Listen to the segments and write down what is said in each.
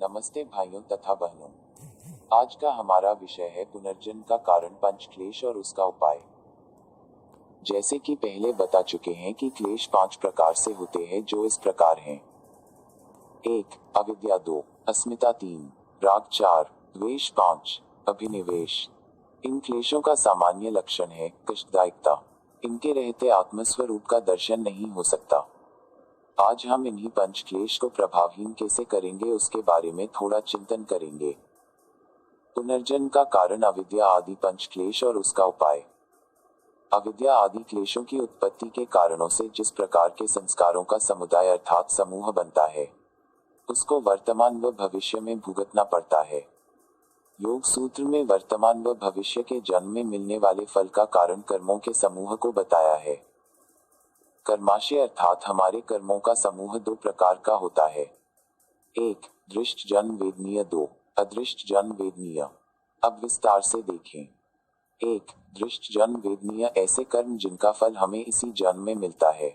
नमस्ते भाइयों तथा बहनों। आज का हमारा विषय है पुनर्जन्म का कारण पंच क्लेश और उसका उपाय। जैसे कि पहले बता चुके हैं कि क्लेश 5 प्रकार से होते हैं, जो इस प्रकार हैं। 1. अविद्या। 2. अस्मिता। 3. राग। 4. द्वेष। 5. अभिनिवेश। इन क्लेशों का सामान्य लक्षण है कष्टदायकता। इनके रहते आत्मस्वरूप का दर्शन नहीं हो सकता। आज हम इन्हीं पंच क्लेश को प्रभावहीन कैसे करेंगे उसके बारे में थोड़ा चिंतन करेंगे। पुनर्जन्म का कारण अविद्या आदि पंच क्लेश और उसका उपाय। अविद्या आदि क्लेशों की उत्पत्ति के कारणों से जिस प्रकार के संस्कारों का समुदाय अर्थात समूह बनता है, उसको वर्तमान व भविष्य में भुगतना पड़ता है। योग सूत्र में वर्तमान व भविष्य के जन्म में मिलने वाले फल का कारण कर्मों के समूह को बताया है। कर्माशय अर्थात हमारे कर्मों का समूह 2 प्रकार का होता है। 1. दृष्ट जन्म वेदनीय। 2. अदृष्ट जन्म वेदनीय। अब विस्तार से देखें। 1. दृष्ट जन्म वेदनीय ऐसे कर्म जिनका फल हमें इसी जन्म में मिलता है,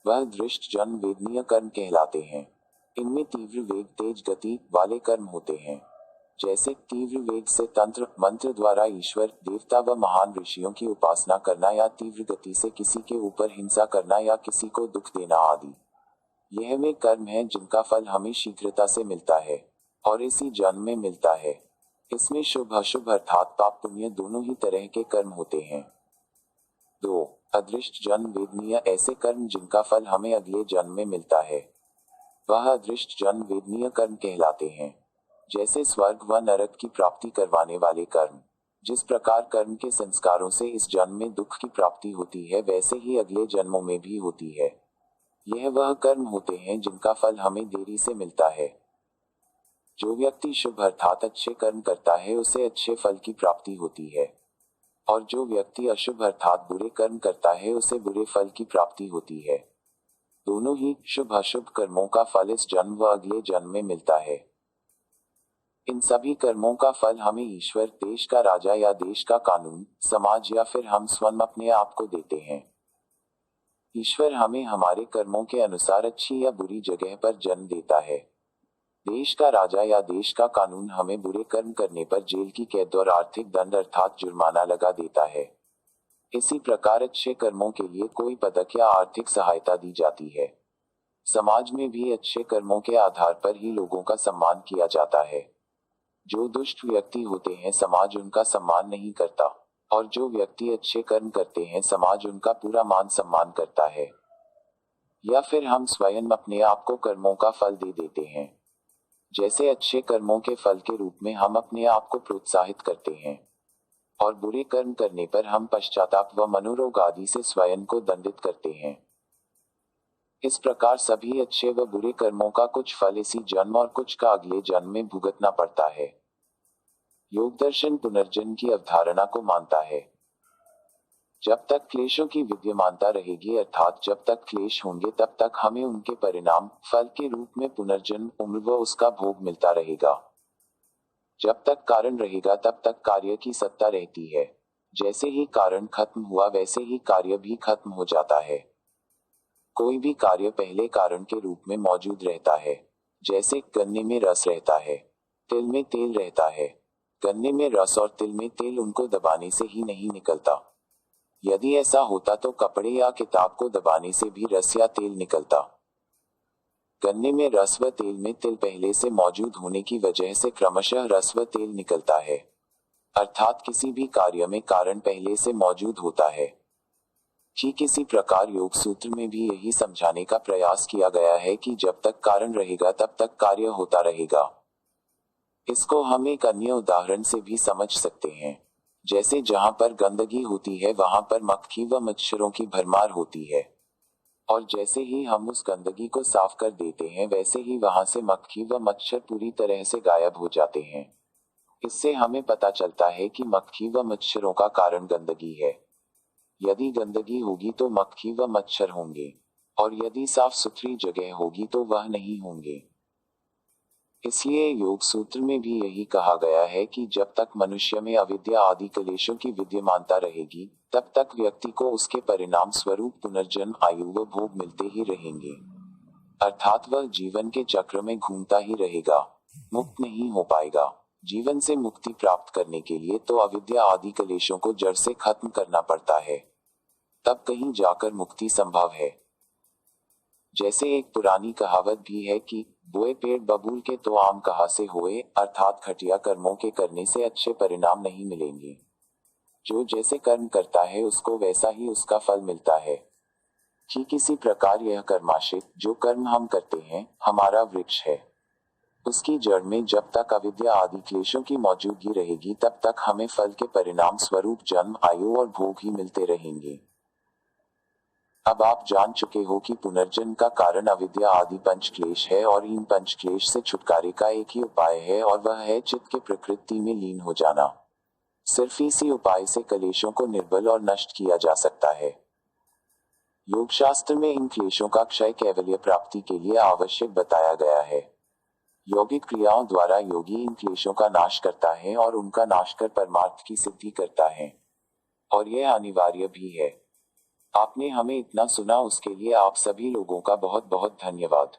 वह दृष्ट जन्म वेदनीय कर्म कहलाते हैं। इनमें तीव्र वेग तेज गति वाले कर्म होते हैं, जैसे तीव्र वेग से तंत्र मंत्र द्वारा ईश्वर देवता व महान ऋषियों की उपासना करना, या तीव्र गति से किसी के ऊपर हिंसा करना या किसी को दुख देना आदि। यह वे कर्म हैं जिनका फल हमें शीघ्रता से मिलता है और इसी जन्म में मिलता है। इसमें शुभ अशुभ अर्थात पाप पुण्य दोनों ही तरह के कर्म होते हैं। 2. अदृष्ट जन्म वेदनीय ऐसे कर्म जिनका फल हमें अगले जन्म में मिलता है, वह अदृष्ट जन्म वेदनीय कर्म कहलाते हैं, जैसे स्वर्ग व नरक की प्राप्ति करवाने वाले कर्म। जिस प्रकार कर्म के संस्कारों से इस जन्म में दुख की प्राप्ति होती है, वैसे ही अगले जन्मों में भी होती है। यह वह कर्म होते हैं जिनका फल हमें देरी से मिलता है। जो व्यक्ति शुभ अर्थात अच्छे कर्म करता है, उसे अच्छे फल की प्राप्ति होती है, और जो व्यक्ति अशुभ अर्थात बुरे कर्म करता है, उसे बुरे फल की प्राप्ति होती है। दोनों ही शुभ अशुभ कर्मों का फल इस जन्म व अगले जन्म में मिलता है। इन सभी कर्मों का फल हमें ईश्वर, देश का राजा या देश का कानून, समाज या फिर हम स्वयं अपने आप को देते हैं। ईश्वर हमें हमारे कर्मों के अनुसार अच्छी या बुरी जगह पर जन्म देता है। देश का राजा या देश का कानून हमें बुरे कर्म करने पर जेल की कैद और आर्थिक दंड अर्थात जुर्माना लगा देता है। इसी प्रकार अच्छे कर्मों के लिए कोई पदक या आर्थिक सहायता दी जाती है। समाज में भी अच्छे कर्मों के आधार पर ही लोगों का सम्मान किया जाता है। जो दुष्ट व्यक्ति होते हैं, समाज उनका सम्मान नहीं करता, और जो व्यक्ति अच्छे कर्म करते हैं, समाज उनका पूरा मान सम्मान करता है। या फिर हम स्वयं अपने आप को कर्मों का फल दे देते हैं। जैसे अच्छे कर्मों के फल के रूप में हम अपने आप को प्रोत्साहित करते हैं, और बुरे कर्म करने पर हम पश्चाताप व मनोरोग आदि से स्वयं को दंडित करते हैं। इस प्रकार सभी अच्छे व बुरे कर्मों का कुछ फल इसी जन्म और कुछ का अगले जन्म में भुगतना पड़ता है। योग दर्शन पुनर्जन्म की अवधारणा को मानता है। जब तक क्लेशों की विद्यमानता रहेगी, अर्थात जब तक क्लेश होंगे, तब तक हमें उनके परिणाम फल के रूप में पुनर्जन्म, उम्र व उसका भोग मिलता रहेगा। जब तक कारण रहेगा, तब तक कार्य की सत्ता रहती है। जैसे ही कारण खत्म हुआ, वैसे ही कार्य भी खत्म हो जाता है। कोई भी कार्य पहले कारण के रूप में मौजूद रहता है। जैसे गन्ने में रस रहता है, तिल में तेल रहता है। गन्ने में रस और तिल में तेल उनको दबाने से ही नहीं निकलता। यदि ऐसा होता तो कपड़े या किताब को दबाने से भी रस या तेल निकलता। गन्ने में रस व तेल में तिल पहले से मौजूद होने की वजह से क्रमशः रस व तेल निकलता है। अर्थात किसी भी कार्य में कारण पहले से मौजूद होता है। ठीक इसी प्रकार योग सूत्र में भी यही समझाने का प्रयास किया गया है कि जब तक कारण रहेगा, तब तक कार्य होता रहेगा। इसको हम एक अन्य उदाहरण से भी समझ सकते हैं। जैसे जहां पर गंदगी होती है, वहां पर मक्खी व मच्छरों की भरमार होती है, और जैसे ही हम उस गंदगी को साफ कर देते हैं, वैसे ही वहां से मक्खी व मच्छर पूरी तरह से गायब हो जाते हैं। इससे हमें पता चलता है कि मक्खी व मच्छरों का कारण गंदगी है। यदि गंदगी होगी तो मक्खी व मच्छर होंगे, और यदि साफ सुथरी जगह होगी तो वह नहीं होंगे। इसलिए योग सूत्र में भी यही कहा गया है कि जब तक मनुष्य में अविद्या आदि क्लेशों की विद्यमानता रहेगी, तब तक व्यक्ति को उसके परिणाम स्वरूप पुनर्जन्म, आयु व भोग मिलते ही रहेंगे। अर्थात वह जीवन के चक्र में घूमता ही रहेगा। मुक्त नहीं हो पाएगा। जीवन से मुक्ति प्राप्त करने के लिए तो अविद्या आदि कलेशों को जड़ से खत्म करना पड़ता है, तब कहीं जाकर मुक्ति संभव है। जैसे एक पुरानी कहावत भी है कि बोए पेड़ बबूल के तो आम कहाँ से होए, अर्थात घटिया कर्मों के करने से अच्छे परिणाम नहीं मिलेंगे। जो जैसे कर्म करता है उसको वैसा ही उसका फल मिलता है। कि किसी प्रकार यह कर्माश्रित जो कर्म हम करते हैं हमारा वृक्ष है। उसकी जड़ में जब तक अविद्या आदि क्लेशों की मौजूदगी रहेगी तब तक हमें फल के परिणाम स्वरूप जन्म, आयु और भोग ही मिलते रहेंगे। अब आप जान चुके हो कि पुनर्जन्म का कारण अविद्या आदि पंच क्लेश है और इन पंच क्लेश से छुटकारे का एक ही उपाय है और वह है चित्त के प्रकृति में लीन हो जाना। सिर्फ इसी उपाय से कलेशों को निर्बल और नष्ट किया जा सकता है। योग शास्त्र में इन क्लेशों का क्षय कैवल्य प्राप्ति के लिए आवश्यक बताया गया है। यौगिक क्रियाओं द्वारा योगी इन क्लेशों का नाश करता है और उनका नाश कर परमार्थ की सिद्धि करता है, और यह अनिवार्य भी है। आपने हमें इतना सुना उसके लिए आप सभी लोगों का बहुत बहुत धन्यवाद।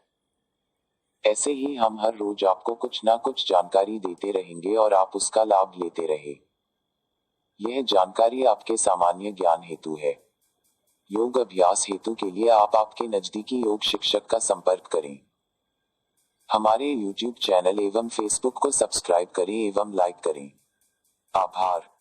ऐसे ही हम हर रोज आपको कुछ ना कुछ जानकारी देते रहेंगे और आप उसका लाभ लेते रहे। यह जानकारी आपके सामान्य ज्ञान हेतु है। योग अभ्यास हेतु के लिए आप आपके नजदीकी योग शिक्षक का संपर्क करें। हमारे YouTube चैनल एवं Facebook को सब्सक्राइब करें एवं लाइक करें। आभार।